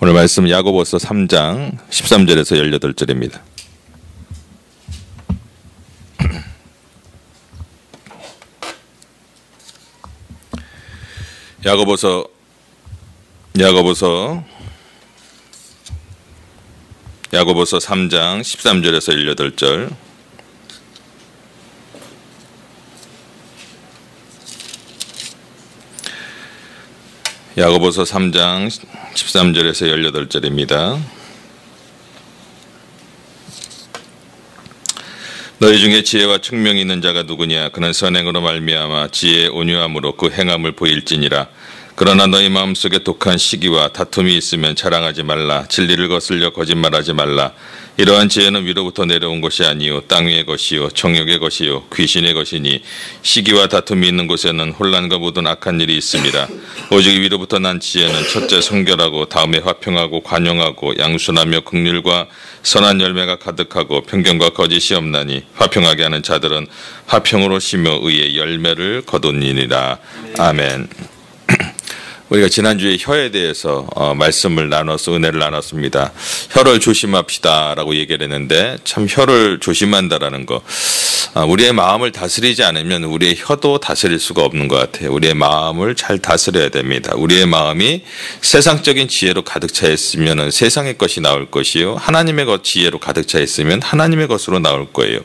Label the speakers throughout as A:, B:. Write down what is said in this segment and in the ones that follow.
A: 오늘 말씀 야고보서 3장 13절에서 18절입니다. 야고보서 3장 13절에서 18절. 야고보서 3장 13절에서 18절입니다. 너희 중에 지혜와 청명이 있는 자가 누구냐? 그는 선행으로 말미암아 지혜의 온유함으로 그 행함을 보일지니라. 그러나 너희 마음속에 독한 시기와 다툼이 있으면 자랑하지 말라. 진리를 거슬려 거짓말하지 말라. 이러한 지혜는 위로부터 내려온 것이 아니요 땅 위의 것이요 정욕의 것이요 귀신의 것이니 시기와 다툼이 있는 곳에는 혼란과 모든 악한 일이 있습니다. 오직 위로부터 난 지혜는 첫째 성결하고 다음에 화평하고 관용하고 양순하며 긍휼과 선한 열매가 가득하고 편견과 거짓이 없나니 화평하게 하는 자들은 화평으로 심어 의의 열매를 거두니라. 아멘. 우리가 지난주에 혀에 대해서 말씀을 나눠서 은혜를 나눴습니다. 혀를 조심합시다라고 얘기를 했는데 참 혀를 조심한다라는 거, 우리의 마음을 다스리지 않으면 우리의 혀도 다스릴 수가 없는 것 같아요. 우리의 마음을 잘 다스려야 됩니다. 우리의 마음이 세상적인 지혜로 가득 차 있으면 세상의 것이 나올 것이요 하나님의 지혜로 가득 차 있으면 하나님의 것으로 나올 거예요.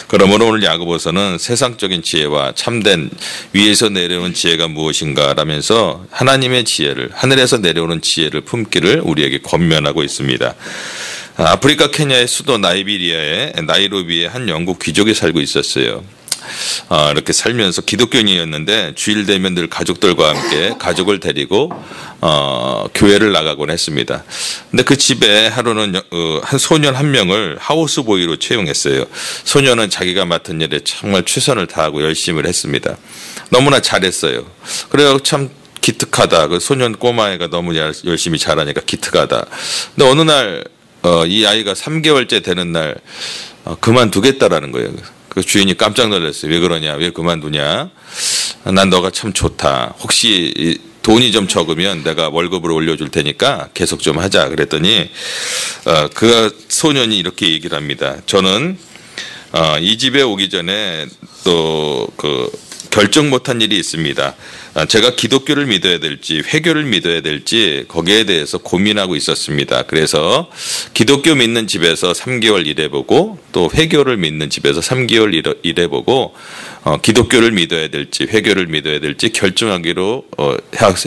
A: 그러므로 오늘 야고보서는 세상적인 지혜와 참된 위에서 내려오는 지혜가 무엇인가 라면서 하나님의 지혜를, 하늘에서 내려오는 지혜를 품기를 우리에게 권면하고 있습니다. 아프리카 케냐의 수도 나이비리아의 나이로비에 한 영국 귀족이 살고 있었어요. 이렇게 살면서 기독교인이었는데 주일 되면 늘 가족들과 함께 가족을 데리고 교회를 나가곤 했습니다. 근데 그 집에 하루는 한 소년 한 명을 하우스보이로 채용했어요. 소년은 자기가 맡은 일에 정말 최선을 다하고 열심히 했습니다. 너무나 잘했어요. 그래서 참 기특하다. 그 소년 꼬마애가 너무 열심히 잘하니까 기특하다. 근데 어느 날 이 아이가 3개월째 되는 날 그만두겠다라는 거예요. 그 주인이 깜짝 놀랐어요. 왜 그러냐? 왜 그만두냐? 난 너가 참 좋다. 혹시 돈이 좀 적으면 내가 월급으로 올려줄 테니까 계속 좀 하자. 그랬더니 그 소년이 이렇게 얘기를 합니다. 저는 이 집에 오기 전에 또 결정 못한 일이 있습니다. 제가 기독교를 믿어야 될지 회교를 믿어야 될지 거기에 대해서 고민하고 있었습니다. 그래서 기독교 믿는 집에서 3개월 일해보고 또 회교를 믿는 집에서 3개월 일해보고 기독교를 믿어야 될지 회교를 믿어야 될지 결정하기로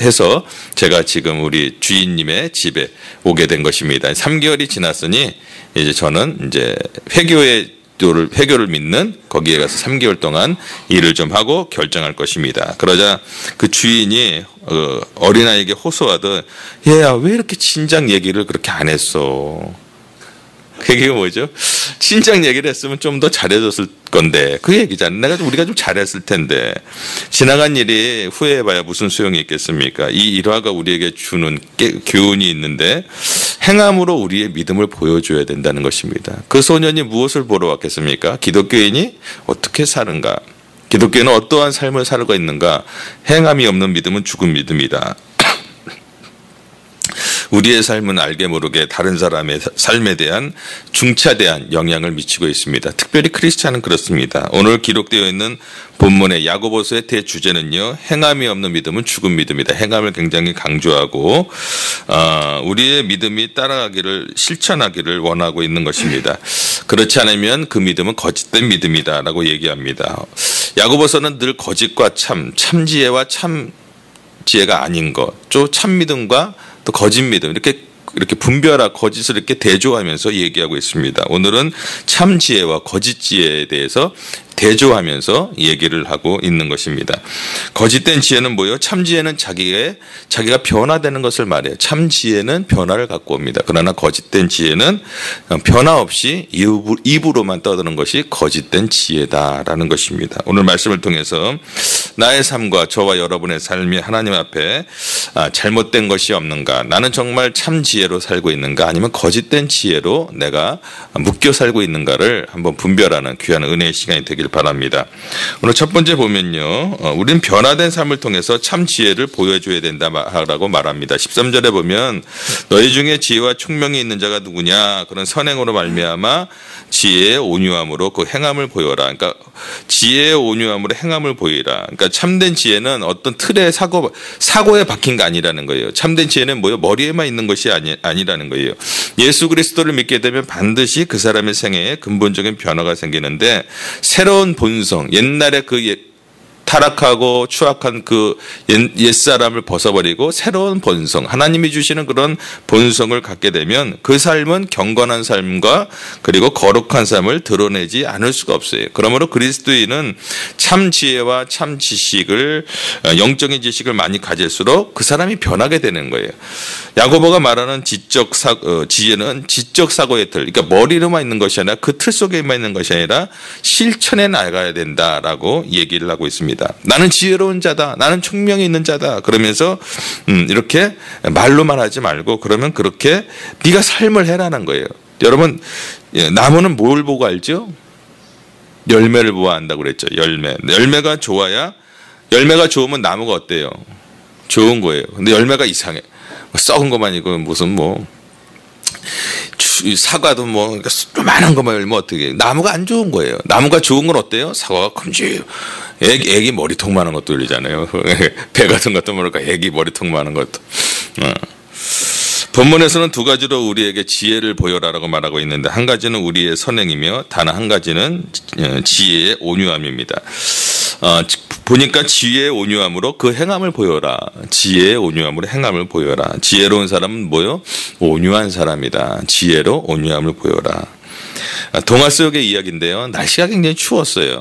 A: 해서 제가 지금 우리 주인님의 집에 오게 된 것입니다. 3개월이 지났으니 이제 저는 이제 회교를 믿는 거기에 가서 3개월 동안 일을 좀 하고 결정할 것입니다. 그러자 그 주인이 어린아이에게 호소하듯 얘야 왜 이렇게 친장 얘기를 그렇게 안 했어? 그 얘기가 뭐죠? 친장 얘기를 했으면 좀 더 잘해줬을 건데 그 얘기잖아. 우리가 좀 잘했을 텐데 지나간 일이 후회해봐야 무슨 소용이 있겠습니까? 이 일화가 우리에게 주는 교훈이 있는데 행함으로 우리의 믿음을 보여줘야 된다는 것입니다. 그 소년이 무엇을 보러 왔겠습니까? 기독교인이 어떻게 사는가? 기독교인은 어떠한 삶을 살고 있는가? 행함이 없는 믿음은 죽은 믿음이다. 우리의 삶은 알게 모르게 다른 사람의 삶에 대한 중차대한 영향을 미치고 있습니다. 특별히 크리스찬은 그렇습니다. 오늘 기록되어 있는 본문의 야고보서의 대주제는요. 행함이 없는 믿음은 죽은 믿음이다. 행함을 굉장히 강조하고 우리의 믿음이 따라가기를 실천하기를 원하고 있는 것입니다. 그렇지 않으면 그 믿음은 거짓된 믿음이다 라고 얘기합니다. 야고보서는 늘 거짓과 참지혜와 참지혜가 아닌 것, 또 참믿음과 또 거짓 믿음 이렇게 분별하고 거짓을 이렇게 대조하면서 얘기하고 있습니다. 오늘은 참 지혜와 거짓 지혜에 대해서 대조하면서 얘기를 하고 있는 것입니다. 거짓된 지혜는 뭐예요? 참 지혜는 자기가 변화되는 것을 말해요. 참 지혜는 변화를 갖고 옵니다. 그러나 거짓된 지혜는 변화 없이 입으로만 떠드는 것이 거짓된 지혜다라는 것입니다. 오늘 말씀을 통해서 나의 삶과 저와 여러분의 삶이 하나님 앞에 잘못된 것이 없는가? 나는 정말 참 지혜로 살고 있는가? 아니면 거짓된 지혜로 내가 묶여 살고 있는가를 한번 분별하는 귀한 은혜의 시간이 되길 되시길 바랍니다. 오늘 첫 번째 보면요. 우린 변화된 삶을 통해서 참 지혜를 보여줘야 된다라고 말합니다. 13절에 보면 너희 중에 지혜와 총명이 있는 자가 누구냐? 그런 선행으로 말미암아 지혜의 온유함으로 그 행함을 보여라. 그러니까 지혜의 온유함으로 행함을 보이라. 그러니까 참된 지혜는 어떤 틀에 사고에 박힌 게 아니라는 거예요. 참된 지혜는 뭐예요? 머리에만 있는 것이 아니라는 거예요. 예수 그리스도를 믿게 되면 반드시 그 사람의 생애에 근본적인 변화가 생기는데 새로운 본성, 옛날에 그 타락하고 추악한 그 옛사람을 벗어버리고 새로운 본성, 하나님이 주시는 그런 본성을 갖게 되면 그 삶은 경건한 삶과 그리고 거룩한 삶을 드러내지 않을 수가 없어요. 그러므로 그리스도인은 참 지혜와 참 지식을, 영적인 지식을 많이 가질수록 그 사람이 변하게 되는 거예요. 야고보가 말하는 지혜는 지적 사고의 틀, 그러니까 머리로만 있는 것이 아니라 그 틀 속에만 있는 것이 아니라 실천에 나가야 된다라고 얘기를 하고 있습니다. 나는 지혜로운 자다. 나는 총명이 있는 자다. 그러면서 이렇게 말로만 하지 말고 그러면 그렇게 네가 삶을 해라는 거예요. 여러분, 나무는 뭘 보고 알죠? 열매를 보아 안다고 그랬죠. 열매가 좋아야, 열매가 좋으면 나무가 어때요? 좋은 거예요. 근데 열매가 이상해. 썩은 것만 이고 무슨 뭐 사과도 뭐 많은 것만 열면 어떻게, 나무가 안 좋은 거예요. 나무가 좋은 건 어때요? 사과가 큼지, 애기 머리통 많은 것도 열리잖아요. 배 같은 것도 모를까 애기 머리통 많은 것도. 본문에서는 두 가지로 우리에게 지혜를 보여라라고 말하고 있는데, 한 가지는 우리의 선행이며 다른 한 가지는 지혜의 온유함입니다. 보니까 지혜의 온유함으로 그 행함을 보여라. 지혜의 온유함으로 행함을 보여라. 지혜로운 사람은 뭐요? 온유한 사람이다. 지혜로 온유함을 보여라. 동화 속의 이야기인데요. 날씨가 굉장히 추웠어요.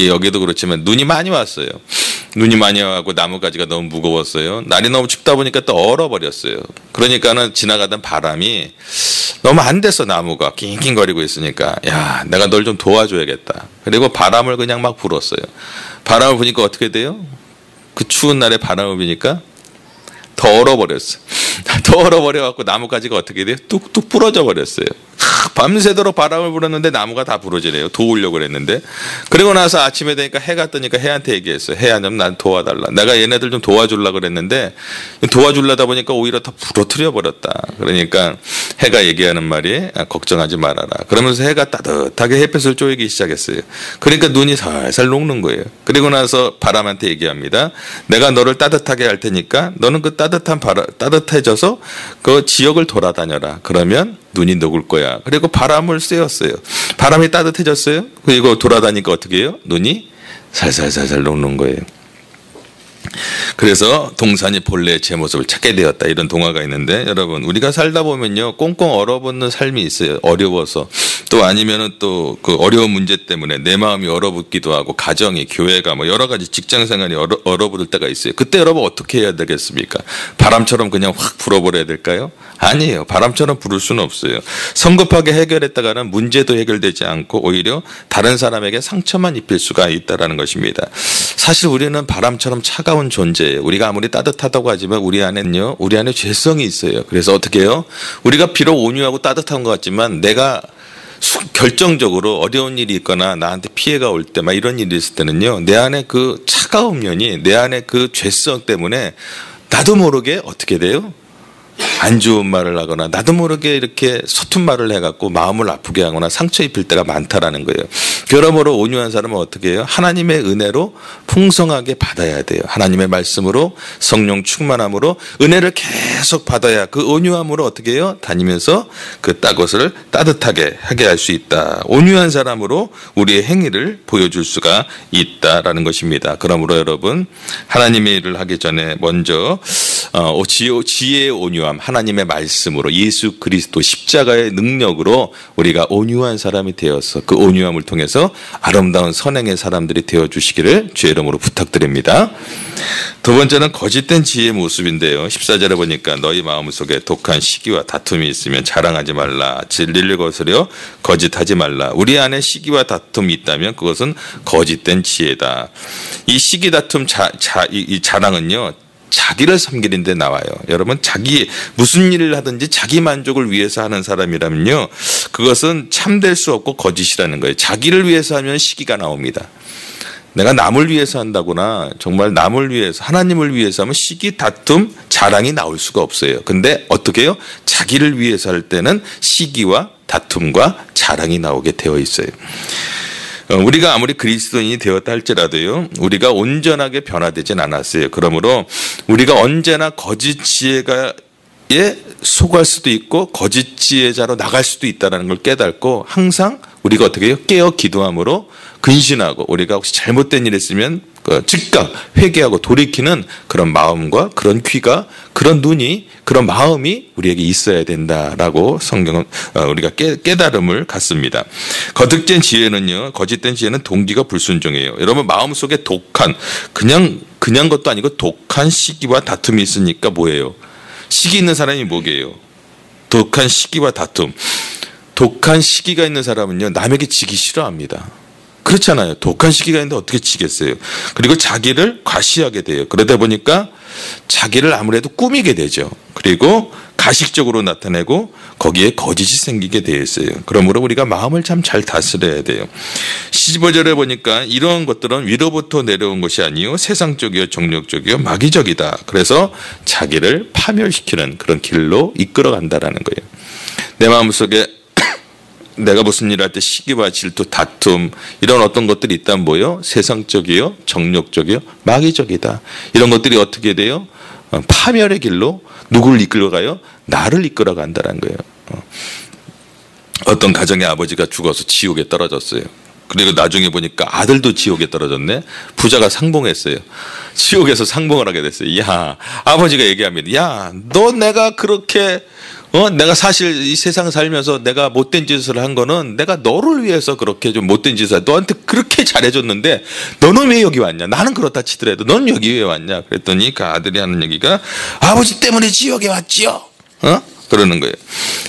A: 여기도 그렇지만 눈이 많이 왔어요. 눈이 많이 와고 나뭇가지가 너무 무거웠어요. 날이 너무 춥다 보니까 또 얼어버렸어요. 그러니까는 지나가던 바람이 너무 안 됐어. 나무가 낑낑거리고 있으니까, 야, 내가 널 좀 도와줘야겠다. 그리고 바람을 그냥 막 불었어요. 바람을 부니까 어떻게 돼요? 그 추운 날에 바람을 부니까 더 얼어버렸어. 더 얼어버려갖고 나뭇가지가 어떻게 돼요? 뚝뚝 부러져 버렸어요. 밤새도록 바람을 불었는데 나무가 다 부러지네요. 도우려고 그랬는데. 그리고 나서 아침에 되니까 해가 뜨니까 해한테 얘기했어요. 해야 좀 난 도와달라. 내가 얘네들 좀 도와주려고 그랬는데 도와주려다 보니까 오히려 더 부러뜨려 버렸다. 그러니까 해가 얘기하는 말이 걱정하지 말아라. 그러면서 해가 따뜻하게 햇볕을 쬐기 시작했어요. 그러니까 눈이 살살 녹는 거예요. 그리고 나서 바람한테 얘기합니다. 내가 너를 따뜻하게 할 테니까 너는 그 따뜻해져서 그 지역을 돌아다녀라. 그러면 눈이 녹을 거야. 그리고 바람을 쐬었어요. 바람이 따뜻해졌어요. 그리고 돌아다니까 어떻게 해요? 눈이 살살살살 녹는 거예요. 그래서 동산이 본래의 제 모습을 찾게 되었다. 이런 동화가 있는데, 여러분, 우리가 살다 보면요, 꽁꽁 얼어붙는 삶이 있어요. 어려워서. 또 아니면은 또 그 어려운 문제 때문에 내 마음이 얼어붙기도 하고, 가정이, 교회가 뭐 여러 가지 직장 생활이 얼어붙을 때가 있어요. 그때 여러분 어떻게 해야 되겠습니까? 바람처럼 그냥 확 불어버려야 될까요? 아니에요. 바람처럼 부를 수는 없어요. 성급하게 해결했다가는 문제도 해결되지 않고 오히려 다른 사람에게 상처만 입힐 수가 있다는 것입니다. 사실 우리는 바람처럼 차가운 존재예요. 우리가 아무리 따뜻하다고 하지만 우리 안에 죄성이 있어요. 그래서 어떻게 해요? 우리가 비록 온유하고 따뜻한 것 같지만 내가 결정적으로 어려운 일이 있거나 나한테 피해가 올 때 막 이런 일이 있을 때는요, 내 안에 그 차가운 면이, 내 안에 그 죄성 때문에 나도 모르게 어떻게 돼요? 안 좋은 말을 하거나 나도 모르게 이렇게 서툰 말을 해갖고 마음을 아프게 하거나 상처 입힐 때가 많다라는 거예요. 그러므로 온유한 사람은 어떻게 해요? 하나님의 은혜로 풍성하게 받아야 돼요. 하나님의 말씀으로, 성령 충만함으로 은혜를 계속 받아야 그 온유함으로 어떻게 해요? 다니면서 그 것을 따뜻하게 하게 할 수 있다. 온유한 사람으로 우리의 행위를 보여줄 수가 있다라는 것입니다. 그러므로 여러분, 하나님의 일을 하기 전에 먼저 지혜의 온유함, 하나님의 말씀으로, 예수 그리스도 십자가의 능력으로 우리가 온유한 사람이 되어서 그 온유함을 통해서 아름다운 선행의 사람들이 되어주시기를 주의 이름으로 부탁드립니다. 두 번째는 거짓된 지혜의 모습인데요. 14절에 보니까 너희 마음속에 독한 시기와 다툼이 있으면 자랑하지 말라. 진리를 거스려 거짓하지 말라. 우리 안에 시기와 다툼이 있다면 그것은 거짓된 지혜다. 이 시기 다툼 이 자랑은요, 자기를 섬기는 데 나와요. 여러분 자기 무슨 일을 하든지 자기 만족을 위해서 하는 사람이라면요. 그것은 참될 수 없고 거짓이라는 거예요. 자기를 위해서 하면 시기가 나옵니다. 내가 남을 위해서 한다거나 정말 남을 위해서 하나님을 위해서 하면 시기, 다툼, 자랑이 나올 수가 없어요. 근데 어떻게 해요? 자기를 위해서 할 때는 시기와 다툼과 자랑이 나오게 되어 있어요. 우리가 아무리 그리스도인이 되었다 할지라도요. 우리가 온전하게 변화되진 않았어요. 그러므로 우리가 언제나 거짓 지혜가에 속할 수도 있고 거짓 지혜자로 나갈 수도 있다는 걸 깨닫고 항상 우리가 어떻게 해요? 깨어 기도함으로 근신하고 우리가 혹시 잘못된 일 했으면 즉각 회개하고 돌이키는 그런 마음과 그런 귀가 그런 눈이 그런 마음이 우리에게 있어야 된다라고 성경은 우리가 깨달음을 갖습니다. 거듭된 지혜는요. 거짓된 지혜는 동기가 불순종이에요. 여러분 마음속에 독한 그냥 것도 아니고 독한 시기와 다툼이 있으니까 뭐예요? 시기 있는 사람이 뭐게요? 독한 시기와 다툼. 독한 시기가 있는 사람은요. 남에게 지기 싫어합니다. 그렇잖아요. 독한 시기가 있는데 어떻게 지겠어요. 그리고 자기를 과시하게 돼요. 그러다 보니까 자기를 아무래도 꾸미게 되죠. 그리고 가식적으로 나타내고 거기에 거짓이 생기게 되어 있어요. 그러므로 우리가 마음을 참 잘 다스려야 돼요. 15절에 보니까 이러한 것들은 위로부터 내려온 것이 아니요 세상적이요 정욕적이요 마귀적이다. 그래서 자기를 파멸시키는 그런 길로 이끌어간다라는 거예요. 내 마음속에 내가 무슨 일을 할 때 시기와 질투, 다툼 이런 어떤 것들이 있다면 뭐요? 세상적이요, 정욕적이요, 마귀적이다. 이런 것들이 어떻게 돼요? 파멸의 길로 누구를 이끌어가요? 나를 이끌어간다는 거예요. 어떤 가정의 아버지가 죽어서 지옥에 떨어졌어요. 그리고 나중에 보니까 아들도 지옥에 떨어졌네. 부자가 상봉했어요. 지옥에서 상봉을 하게 됐어요. 야, 아버지가 얘기합니다. 야, 너 내가 그렇게 내가 사실 이 세상 살면서 내가 못된 짓을 한 거는 내가 너를 위해서 그렇게 좀 못된 짓을 너한테 그렇게 잘해줬는데 너는 왜 여기 왔냐? 나는 그렇다 치더라도 넌 여기 왜 왔냐? 그랬더니 그 아들이 하는 얘기가 아버지 때문에 지옥에 왔지요. 그러는 거예요.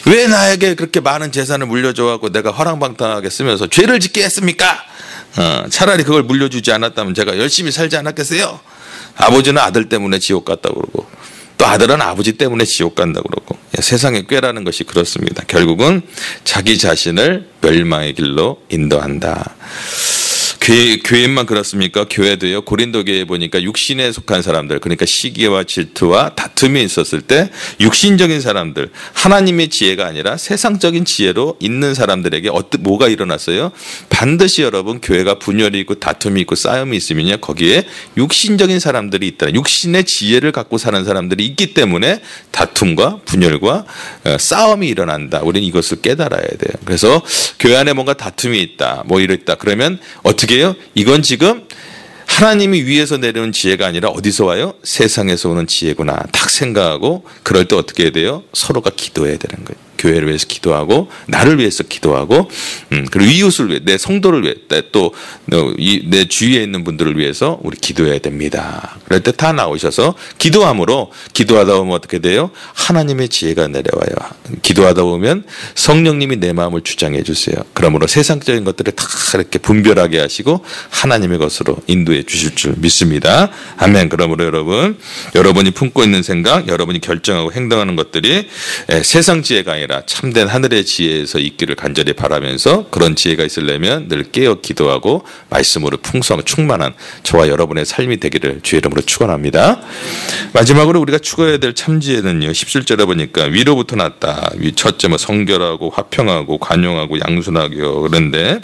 A: 왜 나에게 그렇게 많은 재산을 물려줘갖고 내가 허랑방탕하게 쓰면서 죄를 짓게 했습니까? 차라리 그걸 물려주지 않았다면 제가 열심히 살지 않았겠어요? 아버지는 아들 때문에 지옥 갔다고 그러고 또 아들은 아버지 때문에 지옥 간다고 그러고 세상의 꾀라는 것이 그렇습니다. 결국은 자기 자신을 멸망의 길로 인도한다. 교회만 그렇습니까? 교회도요. 고린도 교회에 보니까 육신에 속한 사람들 그러니까 시기와 질투와 다툼이 있었을 때 육신적인 사람들 하나님의 지혜가 아니라 세상적인 지혜로 있는 사람들에게 뭐가 일어났어요? 반드시 여러분 교회가 분열이 있고 다툼이 있고 싸움이 있으면요. 거기에 육신적인 사람들이 있다. 육신의 지혜를 갖고 사는 사람들이 있기 때문에 다툼과 분열과 싸움이 일어난다. 우리는 이것을 깨달아야 돼요. 그래서 교회 안에 뭔가 다툼이 있다. 뭐 이랬다. 그러면 어떻게 해요? 이건 지금 하나님이 위에서 내려온 지혜가 아니라 어디서 와요? 세상에서 오는 지혜구나 딱 생각하고 그럴 때 어떻게 해야 돼요? 서로가 기도해야 되는 거예요. 교회를 위해서 기도하고 나를 위해서 기도하고 그리고 이웃을 위해 내 성도를 위해 또 내 주위에 있는 분들을 위해서 우리 기도해야 됩니다. 그럴 때 다 나오셔서 기도함으로 기도하다 보면 어떻게 돼요? 하나님의 지혜가 내려와요. 기도하다 보면 성령님이 내 마음을 주장해 주세요. 그러므로 세상적인 것들을 다 이렇게 분별하게 하시고 하나님의 것으로 인도해 주실 줄 믿습니다. 아멘. 그러므로 여러분이 품고 있는 생각 여러분이 결정하고 행동하는 것들이 세상 지혜가 아니라 참된 하늘의 지혜에서 있기를 간절히 바라면서 그런 지혜가 있으려면 늘 깨어 기도하고 말씀으로 풍성하고 충만한 저와 여러분의 삶이 되기를 주의 이름으로 축원합니다. 마지막으로 우리가 추구해야 될 참지혜는요. 17절에 보니까 위로부터 났다. 첫째 뭐 성결하고 화평하고 관용하고 양순하고 그런데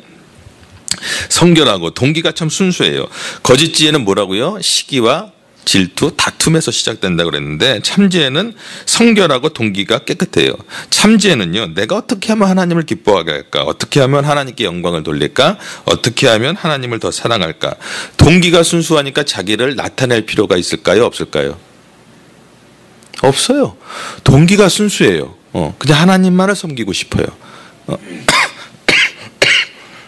A: 성결하고 동기가 참 순수해요. 거짓 지혜는 뭐라고요? 시기와 질투, 다툼에서 시작된다고 그랬는데 참지혜는 성결하고 동기가 깨끗해요. 참지혜는요. 내가 어떻게 하면 하나님을 기뻐하게 할까? 어떻게 하면 하나님께 영광을 돌릴까? 어떻게 하면 하나님을 더 사랑할까? 동기가 순수하니까 자기를 나타낼 필요가 있을까요? 없을까요? 없어요. 동기가 순수해요. 그냥 하나님만을 섬기고 싶어요.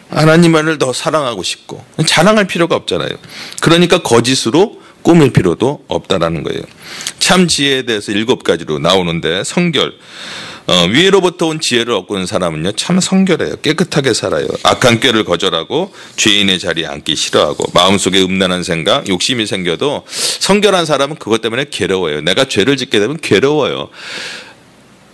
A: 하나님만을 더 사랑하고 싶고 자랑할 필요가 없잖아요. 그러니까 거짓으로 꾸밀 필요도 없다라는 거예요. 참 지혜에 대해서 7가지로 나오는데 성결. 위로부터 온 지혜를 얻고 있는 사람은요 참 성결해요. 깨끗하게 살아요. 악한 꾀를 거절하고 죄인의 자리에 앉기 싫어하고 마음속에 음란한 생각, 욕심이 생겨도 성결한 사람은 그것 때문에 괴로워요. 내가 죄를 짓게 되면 괴로워요.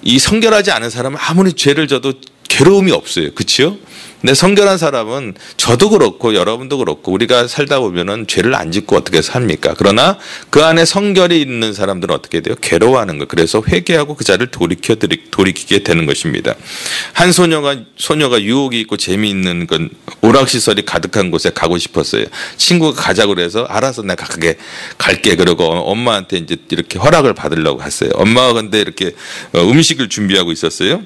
A: 이 성결하지 않은 사람은 아무리 죄를 져도 괴로움이 없어요. 그렇죠? 근데 성결한 사람은 저도 그렇고 여러분도 그렇고 우리가 살다 보면은 죄를 안 짓고 어떻게 삽니까? 그러나 그 안에 성결이 있는 사람들은 어떻게 돼요? 괴로워하는 거. 그래서 회개하고 그 자를 돌이키게 되는 것입니다. 한 소녀가 유혹이 있고 재미있는 건 오락시설이 가득한 곳에 가고 싶었어요. 친구가 가자고 그래서 알아서 내가 갈게. 그러고 엄마한테 이제 이렇게 허락을 받으려고 했어요. 엄마가 근데 이렇게 음식을 준비하고 있었어요.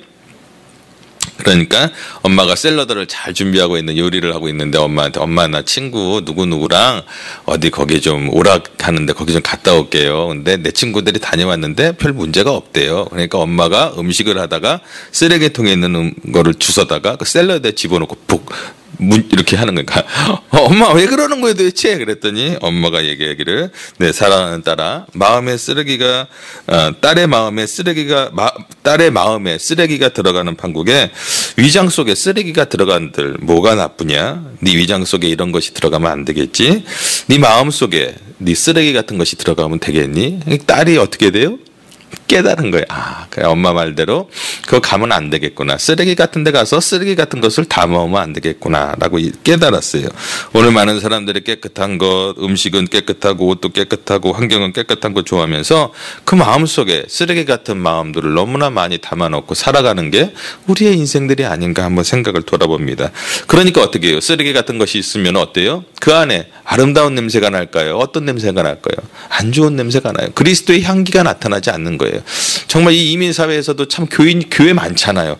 A: 그러니까 엄마가 샐러드를 잘 준비하고 있는 요리를 하고 있는데 엄마한테 엄마 나 친구 누구누구랑 어디 거기 좀 오락하는데 거기 좀 갔다 올게요. 근데 내 친구들이 다녀왔는데 별 문제가 없대요. 그러니까 엄마가 음식을 하다가 쓰레기통에 있는 거를 주워다가 그 샐러드에 집어넣고 푹 이렇게 하는 거니까 엄마 왜 그러는 거예요 도대체? 그랬더니 엄마가 얘기하기를 내 사랑하는 딸아 마음의 쓰레기가 딸의 마음에 쓰레기가 들어가는 판국에 위장 속에 쓰레기가 들어간들 뭐가 나쁘냐? 네 위장 속에 이런 것이 들어가면 안 되겠지? 네 마음 속에 네 쓰레기 같은 것이 들어가면 되겠니? 딸이 어떻게 돼요? 깨달은 거예요. 그래 엄마 말대로 그거 가면 안 되겠구나. 쓰레기 같은 데 가서 쓰레기 같은 것을 담아오면 안 되겠구나 라고 깨달았어요. 오늘 많은 사람들이 깨끗한 것, 음식은 깨끗하고 옷도 깨끗하고 환경은 깨끗한 거 좋아하면서 그 마음속에 쓰레기 같은 마음들을 너무나 많이 담아놓고 살아가는 게 우리의 인생들이 아닌가 한번 생각을 돌아봅니다. 그러니까 어떻게 해요? 쓰레기 같은 것이 있으면 어때요? 그 안에 아름다운 냄새가 날까요? 어떤 냄새가 날까요? 안 좋은 냄새가 나요. 그리스도의 향기가 나타나지 않는 거예요. 정말 이 이민사회에서도 참 교회 많잖아요.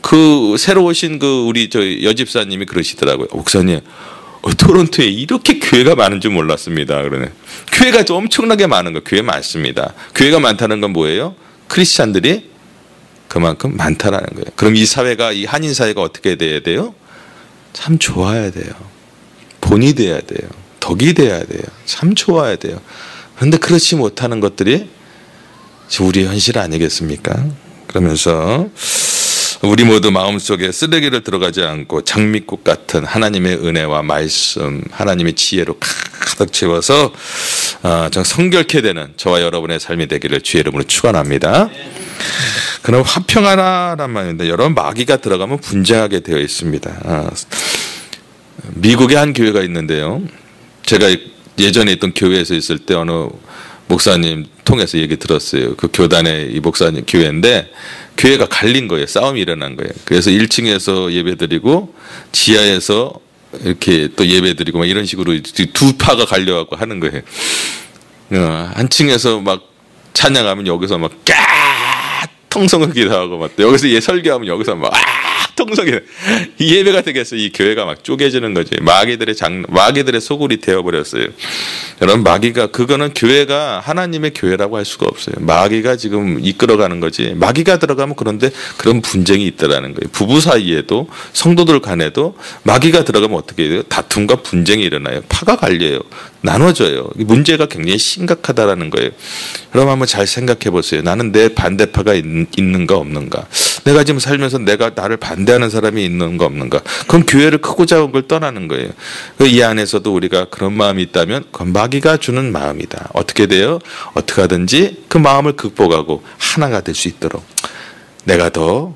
A: 그 새로 오신 그 우리 저 여집사님이 그러시더라고요. 목사님, 토론토에 이렇게 교회가 많은 줄 몰랐습니다. 그러네. 교회가 좀 엄청나게 많은 거. 교회 많습니다. 교회가 많다는 건 뭐예요? 크리스찬들이 그만큼 많다라는 거예요. 그럼 이 사회가 이 한인 사회가 어떻게 돼야 돼요? 참 좋아야 돼요. 본이 돼야 돼요. 덕이 돼야 돼요. 참 좋아야 돼요. 그런데 그렇지 못하는 것들이 우리의 현실 아니겠습니까? 그러면서 우리 모두 마음속에 쓰레기를 들어가지 않고 장미꽃 같은 하나님의 은혜와 말씀, 하나님의 지혜로 가득 채워서 정 성결케 되는 저와 여러분의 삶이 되기를 주의 이름으로 축원합니다. 그럼 화평하라란 말인데 여러분 마귀가 들어가면 분쟁하게 되어 있습니다. 미국에 한 교회가 있는데요. 제가 예전에 있던 교회에서 있을 때 어느 목사님 통해서 얘기 들었어요. 그 교단의 이 목사님 교회인데 교회가 갈린 거예요. 싸움이 일어난 거예요. 그래서 1층에서 예배드리고 지하에서 이렇게 또 예배드리고 막 이런 식으로 두 파가 갈려갖고 하는 거예요. 한 층에서 막 찬양하면 여기서 막 통성을 기도하고 막 여기서 설교하면 여기서 막 통성이 이 예배가 되겠어. 이 교회가 막 쪼개지는 거지. 마귀들의 소굴이 되어버렸어요. 여러분 마귀가 그거는 교회가 하나님의 교회라고 할 수가 없어요. 마귀가 지금 이끌어가는 거지. 마귀가 들어가면 그런데 그런 분쟁이 있다라는 거예요. 부부 사이에도 성도들 간에도 마귀가 들어가면 어떻게 돼요? 다툼과 분쟁이 일어나요. 파가 갈려요. 나눠져요. 문제가 굉장히 심각하다라는 거예요. 그럼 한번 잘 생각해 보세요. 나는 내 반대파가 있는가 없는가? 내가 지금 살면서 내가 나를 반대하는 사람이 있는가 없는가? 그럼 교회를 크고 작은 걸 떠나는 거예요. 이 안에서도 우리가 그런 마음이 있다면 그건 마귀가 주는 마음이다. 어떻게 돼요? 어떻게 하든지 그 마음을 극복하고 하나가 될 수 있도록 내가 더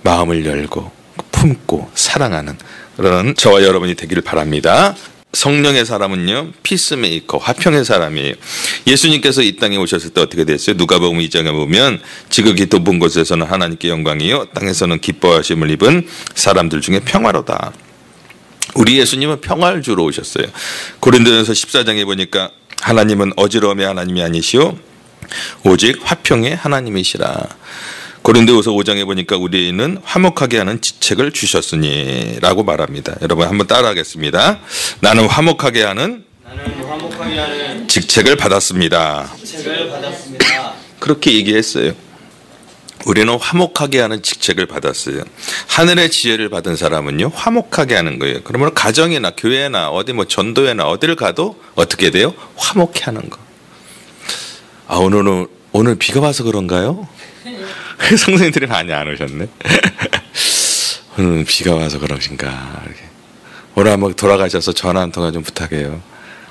A: 마음을 열고 품고 사랑하는 그런 저와 여러분이 되기를 바랍니다. 성령의 사람은요 피스메이커 화평의 사람이에요. 예수님께서 이 땅에 오셨을 때 어떻게 됐어요? 누가복음 2장에 보면 지극히 높은 곳에서는 하나님께 영광이요 땅에서는 기뻐하심을 입은 사람들 중에 평화로다. 우리 예수님은 평화를 주러 오셨어요. 고린도전서 14장에 보니까 하나님은 어지러움의 하나님이 아니시오 오직 화평의 하나님이시라. 고린도후서 5장에 보니까 우리는 화목하게 하는 지책을 주셨으니 라고 말합니다. 여러분 한번 따라하겠습니다. 나는 화목하게 하는 직책을 받았습니다. 그렇게 얘기했어요. 우리는 화목하게 하는 직책을 받았어요. 하늘의 지혜를 받은 사람은요 화목하게 하는 거예요. 그러면 가정이나 교회나 어디 뭐 전도회나 어디를 가도 어떻게 돼요? 화목해 하는 거. 오늘 비가 와서 그런가요? 성도님들이 많이 안 오셨네. 오늘 비가 와서 그러신가. 오늘 한번 돌아가셔서 전화 한 통화 좀 부탁해요.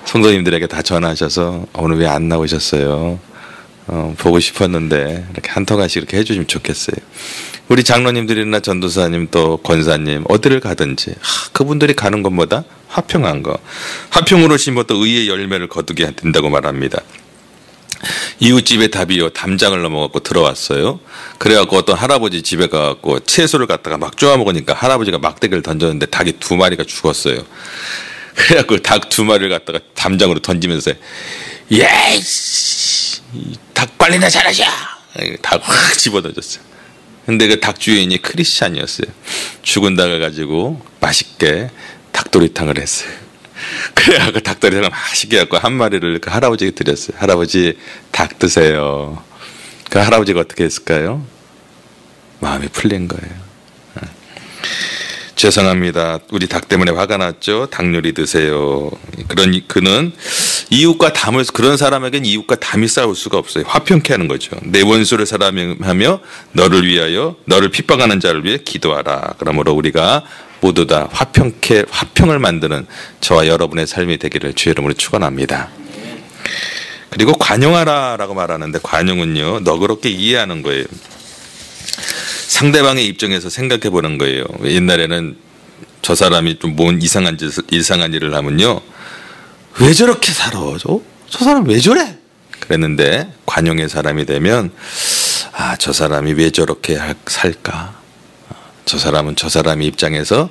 A: 성도님들에게 다 전화하셔서 오늘 왜 안 나오셨어요? 보고 싶었는데 이렇게 한 통화씩 이렇게 해주시면 좋겠어요. 우리 장로님들이나 전도사님 또 권사님 어디를 가든지 그분들이 가는 것보다 화평한 거, 화평으로 심어 또 의의 열매를 거두게 된다고 말합니다. 이웃집에 답이요 담장을 넘어갖고 들어왔어요. 그래갖고 어떤 할아버지 집에 가갖고 채소를 갖다가 막 쪼아 먹으니까 할아버지가 막대기를 던졌는데 닭이 2마리가 죽었어요. 그래갖고 닭 2마리를 갖다가 담장으로 던지면서 닭 관리나 잘하셔. 닭 확 집어던졌어요. 근데 그 닭 주인이 크리스찬이었어요. 죽은 닭을 가지고 맛있게 닭도리탕을 했어요. 그래갖고 닭도리탕을 맛있게 갖고 한 마리를 그 할아버지에게 드렸어요. 할아버지 닭 드세요. 그 할아버지가 어떻게 했을까요? 마음이 풀린 거예요. 죄송합니다. 우리 닭 때문에 화가 났죠. 닭 요리 드세요. 그는 이웃과 담을 그런 사람에겐 이웃과 담이 싸울 수가 없어요. 화평케 하는 거죠. 내 원수를 사랑하며 너를 위하여 너를 핍박하는 자를 위해 기도하라. 그러므로 우리가 모두 다 화평을 만드는 저와 여러분의 삶이 되기를 주의 이름으로 축원합니다. 그리고 관용하라라고 말하는데 관용은요 너그럽게 이해하는 거예요. 상대방의 입장에서 생각해 보는 거예요. 옛날에는 저 사람이 좀 뭔 이상한 일을 하면요 왜 저렇게 살아? 저 사람 왜 저래? 그랬는데 관용의 사람이 되면 저 사람이 왜 저렇게 살까? 저 사람은 저 사람의 입장에서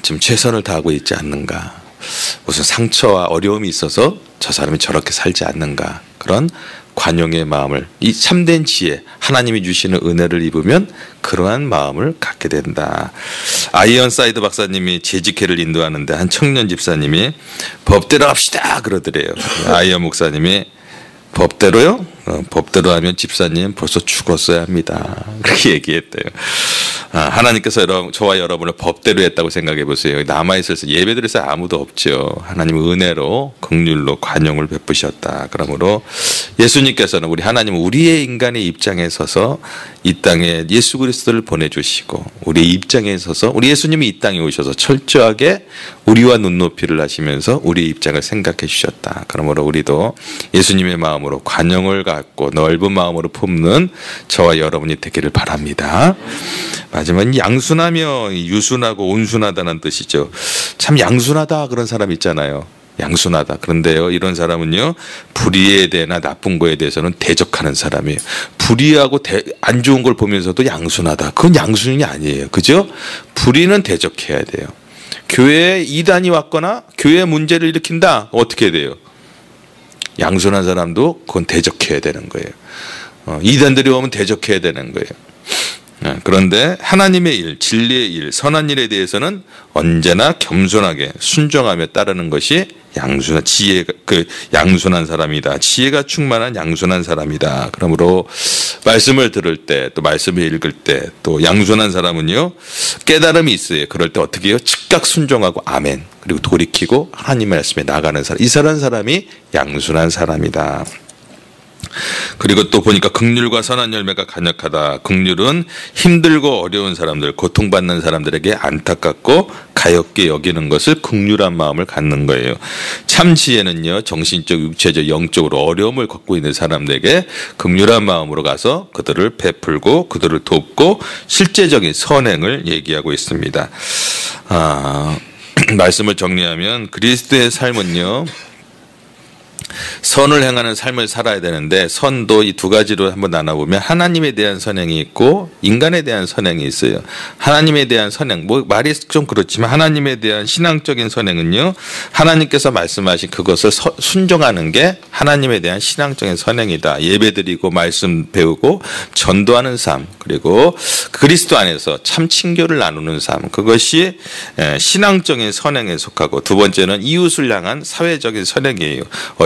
A: 지금 최선을 다하고 있지 않는가? 무슨 상처와 어려움이 있어서 저 사람이 저렇게 살지 않는가? 그런 관용의 마음을, 이 참된 지혜, 하나님이 주시는 은혜를 입으면 그러한 마음을 갖게 된다. 아이언사이드 박사님이 재직회를 인도하는데 한 청년 집사님이 법대로 합시다 그러더래요. 아이언 목사님이 법대로요? 법대로 하면 집사님 벌써 죽었어야 합니다. 그렇게 얘기했대요. 하나님께서 저와 여러분을 법대로 했다고 생각해 보세요. 남아있어서 예배드려서 아무도 없죠. 하나님 은혜로 긍휼로 관용을 베푸셨다. 그러므로 예수님께서는 하나님은 우리의 인간의 입장에 서서 이 땅에 예수 그리스도를 보내주시고 우리의 입장에 서서 우리 예수님이 이 땅에 오셔서 철저하게 우리와 눈높이를 하시면서 우리의 입장을 생각해 주셨다. 그러므로 우리도 예수님의 마음으로 관용을 갖고 넓은 마음으로 품는 저와 여러분이 되기를 바랍니다. 마지막은 양순하며 유순하고 온순하다는 뜻이죠. 참 양순하다 그런 사람 있잖아요. 양순하다. 그런데요 이런 사람은요 불의에 대해나 나쁜 거에 대해서는 대적하는 사람이에요. 불의하고 안 좋은 걸 보면서도 양순하다. 그건 양순이 아니에요. 그죠? 불의는 대적해야 돼요. 교회에 이단이 왔거나 교회에 문제를 일으킨다. 어떻게 돼요? 양순한 사람도 그건 대적해야 되는 거예요. 이단들이 오면 대적해야 되는 거예요. 그런데 하나님의 일, 진리의 일, 선한 일에 대해서는 언제나 겸손하게 순종하며 따르는 것이 양순한 사람이다. 지혜가 충만한 양순한 사람이다. 그러므로 말씀을 들을 때, 또 말씀을 읽을 때, 또 양순한 사람은요 깨달음이 있어요. 그럴 때 어떻게 해요? 즉각 순종하고 아멘. 그리고 돌이키고 하나님의 말씀에 나가는 사람. 이 사람이 양순한 사람이다. 그리고 또 보니까 긍휼과 선한 열매가 간역하다. 긍휼은 힘들고 어려운 사람들, 고통받는 사람들에게 안타깝고 가엾게 여기는 것을 긍휼한 마음을 갖는 거예요. 참 지혜는요 정신적, 육체적, 영적으로 어려움을 겪고 있는 사람들에게 긍휼한 마음으로 가서 그들을 베풀고 그들을 돕고 실제적인 선행을 얘기하고 있습니다. 말씀을 정리하면 그리스도의 삶은요 선을 행하는 삶을 살아야 되는데 선도 이 두 가지로 한번 나눠보면 하나님에 대한 선행이 있고 인간에 대한 선행이 있어요. 하나님에 대한 선행, 말이 좀 그렇지만 하나님에 대한 신앙적인 선행은요 하나님께서 말씀하신 그것을 순종하는 게 하나님에 대한 신앙적인 선행이다. 예배드리고 말씀 배우고 전도하는 삶, 그리고 그리스도 안에서 참 친교를 나누는 삶, 그것이 신앙적인 선행에 속하고 두 번째는 이웃을 향한 사회적인 선행이에요.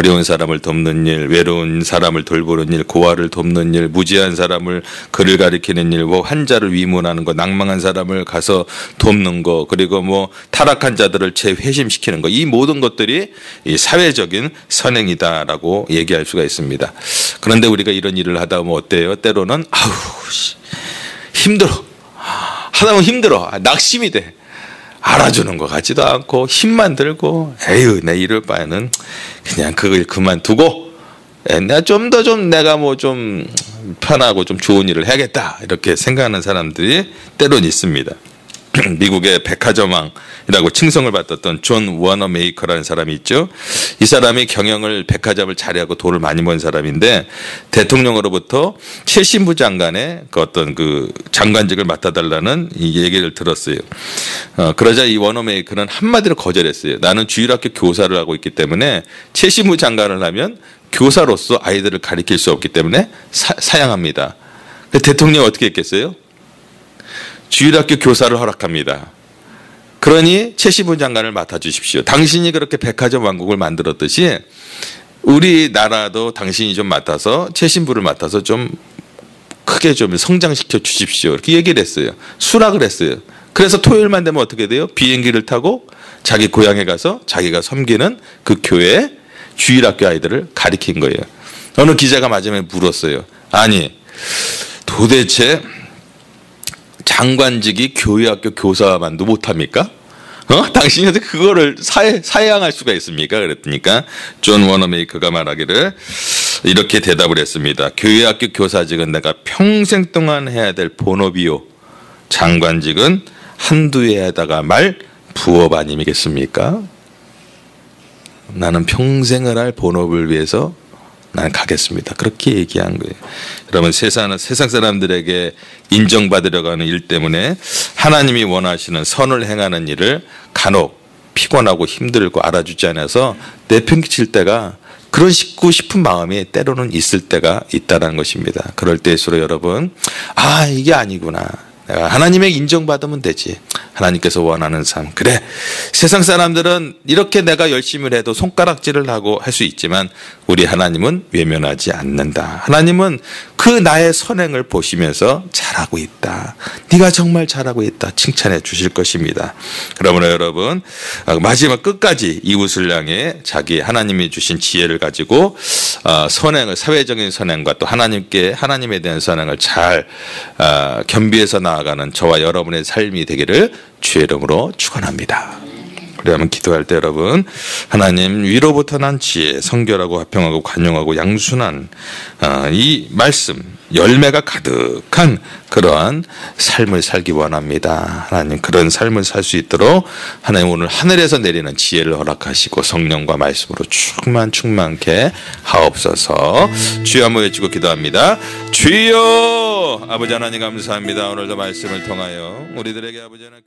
A: 어려운 사람을 돕는 일, 외로운 사람을 돌보는 일, 고아를 돕는 일, 무지한 사람을 글을 가리키는 일, 뭐 환자를 위문하는 거, 낭망한 사람을 가서 돕는 거, 그리고 뭐 타락한 자들을 재회심시키는 거, 이 모든 것들이 이 사회적인 선행이다라고 얘기할 수가 있습니다. 그런데 우리가 이런 일을 하다 보면 어때요? 때로는 아우 힘들어, 하다 보면 힘들어, 낙심이 돼. 알아주는 것 같지도 않고 힘만 들고 에휴 내 이럴 바에는 그냥 그걸 그만두고 내가 좀 더 내가 뭐 좀 편하고 좀 좋은 일을 해야겠다 이렇게 생각하는 사람들이 때론 있습니다. 미국의 백화점왕이라고 칭송을 받았던 존 워너메이커라는 사람이 있죠. 이 사람이 경영을 백화점을 잘하고 돈을 많이 번 사람인데 대통령으로부터 최신부 장관의 그 어떤 그 장관직을 맡아달라는 이 얘기를 들었어요. 그러자 이 워너메이커는 한마디로 거절했어요. 나는 주일학교 교사를 하고 있기 때문에 최신부 장관을 하면 교사로서 아이들을 가르칠 수 없기 때문에 사양합니다. 대통령이 어떻게 했겠어요? 주일학교 교사를 허락합니다. 그러니 최신부 장관을 맡아주십시오. 당신이 그렇게 백화점 왕국을 만들었듯이 우리나라도 당신이 좀 맡아서 최신부를 맡아서 좀 크게 좀 성장시켜 주십시오. 이렇게 얘기를 했어요. 수락을 했어요. 그래서 토요일만 되면 어떻게 돼요? 비행기를 타고 자기 고향에 가서 자기가 섬기는 그 교회 주일학교 아이들을 가리킨 거예요. 어느 기자가 마지막에 물었어요. 아니 도대체 장관직이 교회학교 교사만도 못합니까? 당신이 어떻게 그거를 사양할 수가 있습니까? 그랬더니까 존 워너메이커가 말하기를 이렇게 대답을 했습니다. 교회학교 교사직은 내가 평생 동안 해야 될 본업이요. 장관직은 한두 해에다가 말 부업 아니겠습니까? 나는 평생을 할 본업을 위해서 나는 가겠습니다. 그렇게 얘기한 거예요. 여러분 세상 사람들에게 인정받으려고 하는 일 때문에 하나님이 원하시는 선을 행하는 일을 간혹 피곤하고 힘들고 알아주지 않아서 내팽개칠 때가 그런 싶은 마음이 때로는 있을 때가 있다는 것입니다. 그럴 때일수록 여러분 이게 아니구나. 내가 하나님에게 인정받으면 되지. 하나님께서 원하는 삶. 그래. 세상 사람들은 이렇게 내가 열심히 해도 손가락질을 하고 할 수 있지만 우리 하나님은 외면하지 않는다. 하나님은 그 나의 선행을 보시면서 잘하고 있다. 네가 정말 잘하고 있다. 칭찬해 주실 것입니다. 그러므로 여러분 마지막 끝까지 이웃을 향해 자기 하나님이 주신 지혜를 가지고 선행을 사회적인 선행과 또 하나님에 대한 선행을 잘 겸비해서 나아가는 저와 여러분의 삶이 되기를 주의 이름으로 축원합니다. 그러면 기도할 때 여러분 하나님 위로부터 난 지혜 성결하고 화평하고 관용하고 양순한 이 말씀 열매가 가득한 그러한 삶을 살기 원합니다. 하나님 그런 삶을 살 수 있도록 하나님 오늘 하늘에서 내리는 지혜를 허락하시고 성령과 말씀으로 충만케 하옵소서. 주여 한번 외치고 기도합니다. 주여 아버지 하나님 감사합니다. 오늘도 말씀을 통하여 우리들에게 아버지 하나님